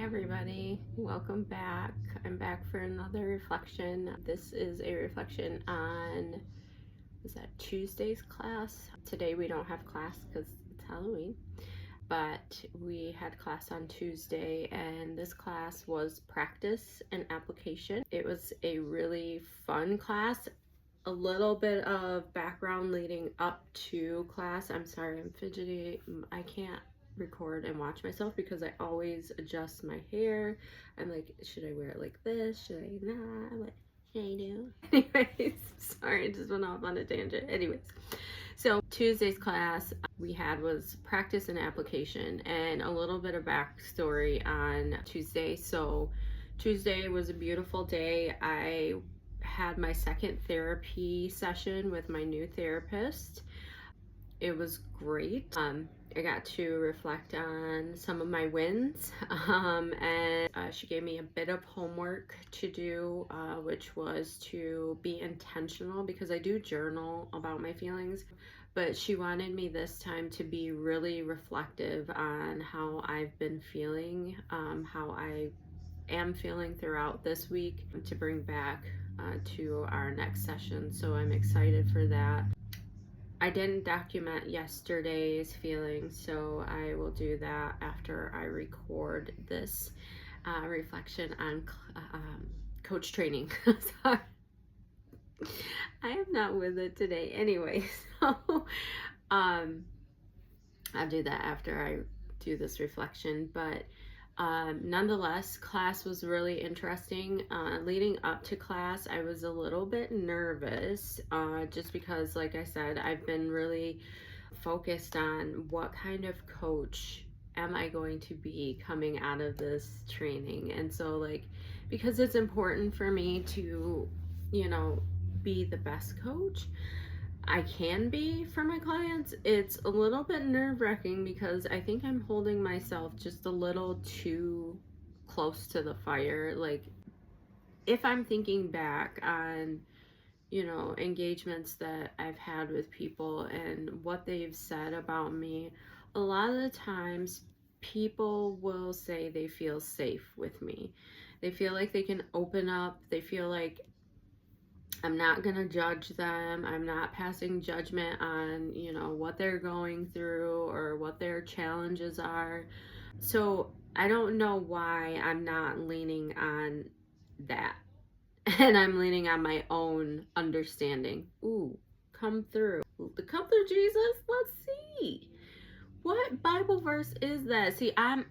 everybody, welcome back. I'm back for another reflection. This is a reflection on, is that Tuesday's class? Today we don't have class because it's Halloween, but we had class on Tuesday, and this class was practice and application. It was a really fun class. A little bit of background leading up to class. I'm sorry, I'm fidgety. I can't record and watch myself because I always adjust my hair. I'm like, should I wear it like this? Should I not? What should I do? Anyways, sorry, I just went off on a tangent. Anyways, so Tuesday's class we had was practice and application, and a little bit of backstory on Tuesday. So Tuesday was a beautiful day. I had my second therapy session with my new therapist. It was great. I got to reflect on some of my wins, and she gave me a bit of homework to do, which was to be intentional, because I do journal about my feelings, but she wanted me this time to be really reflective on how I've been feeling, how I am feeling throughout this week, to bring back to our next session. So I'm excited for that. I didn't document yesterday's feelings, so I will do that after I record this reflection on coach training. Sorry. I am not with it today anyway, so I'll do that after I do this reflection. But nonetheless, class was really interesting. Leading up to class, I was a little bit nervous, just because, like I said, I've been really focused on what kind of coach am I going to be coming out of this training. And so, because it's important for me to, be the best coach I can be for my clients, it's a little bit nerve-wracking because I think I'm holding myself just a little too close to the fire. Like, if I'm thinking back on, engagements that I've had with people and what they've said about me, a lot of the times people will say they feel safe with me. They feel like they can open up. They feel like I'm not going to judge them. I'm not passing judgment on, what they're going through or what their challenges are. So I don't know why I'm not leaning on that. And I'm leaning on my own understanding. Ooh, come through. Come through, Jesus. Let's see. What Bible verse is that? See, I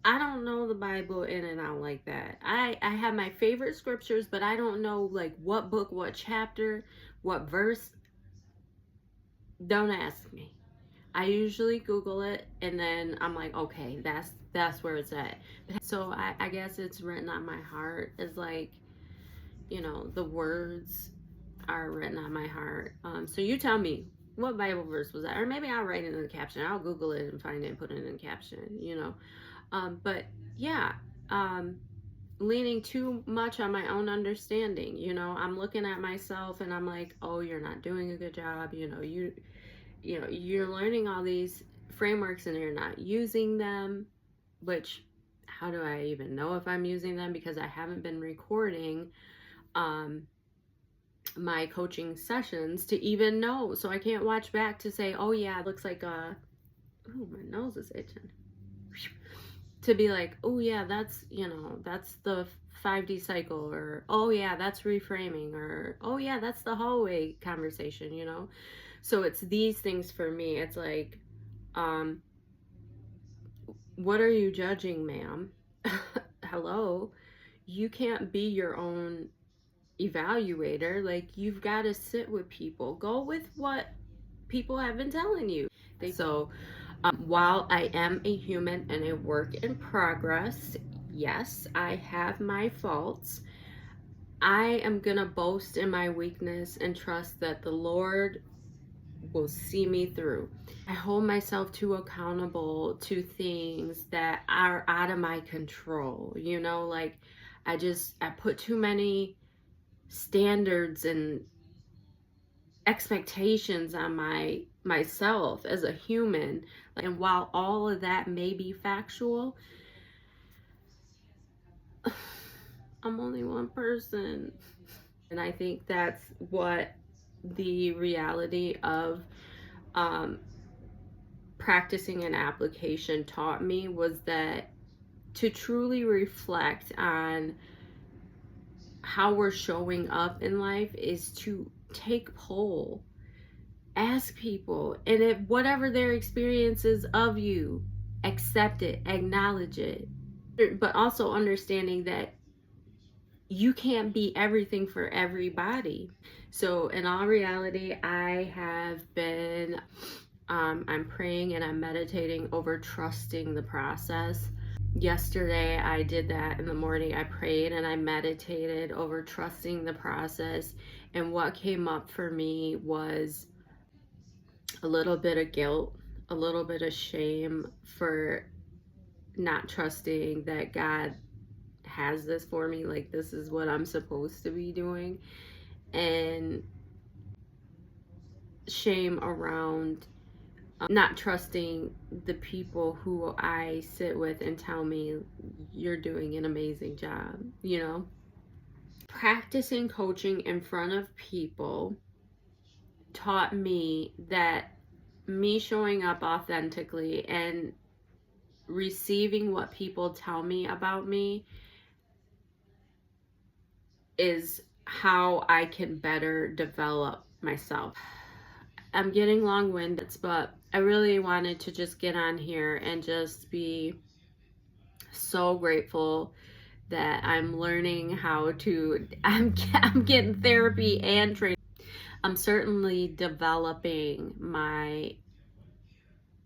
don't know the Bible in and out like that. I have my favorite scriptures, but I don't know what book, what chapter, what verse. Don't ask me. I usually Google it and then I'm like, okay, that's where it's at. So I guess it's written on my heart as the words are written on my heart. So you tell me, what Bible verse was that? Or maybe I'll write it in the caption. I'll Google it and find it and put it in the caption, but yeah, leaning too much on my own understanding. I'm looking at myself and I'm like, oh, you're not doing a good job. You're learning all these frameworks and you're not using them, which, how do I even know if I'm using them? Because I haven't been recording my coaching sessions to even know. So I can't watch back to say, oh yeah, it looks like oh, my nose is itching. To be like, oh yeah, that's the 5D cycle, or oh yeah, that's reframing, or oh yeah, that's the hallway conversation, So it's these things for me. It's like, what are you judging, ma'am? Hello, you can't be your own evaluator. Like, you've got to sit with people. Go with what people have been telling you. While I am a human and a work in progress, yes, I have my faults. I am gonna boast in my weakness and trust that the Lord will see me through. I hold myself too accountable to things that are out of my control. I put too many standards and expectations on myself as a human. And while all of that may be factual, I'm only one person. And I think that's what the reality of um, practicing an application taught me, was that to truly reflect on how we're showing up in life is to take poll, ask people, and if whatever their experience is of you, accept it, acknowledge it, but also understanding that you can't be everything for everybody. So in all reality, I have been I'm praying and I'm meditating over trusting the process. Yesterday I did that in the morning. I prayed and I meditated over trusting the process, and what came up for me was a little bit of guilt, a little bit of shame for not trusting that God has this for me, like this is what I'm supposed to be doing, and shame around not trusting the people who I sit with and tell me you're doing an amazing job, you know. Practicing coaching in front of people taught me that me showing up authentically and receiving what people tell me about me is how I can better develop myself. I'm getting long-winded, but I really wanted to just get on here and just be so grateful that I'm learning how to, I'm getting therapy and training. I'm certainly developing my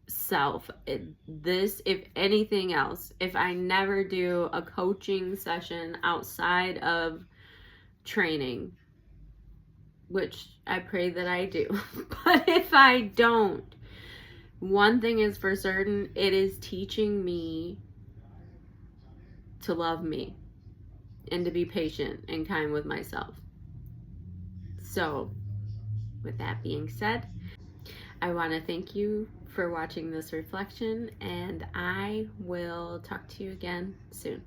self. This, if anything else, if I never do a coaching session outside of training, which I pray that I do, but if I don't, one thing is for certain, it is teaching me to love me and to be patient and kind with myself. So, with that being said, I want to thank you for watching this reflection, and I will talk to you again soon.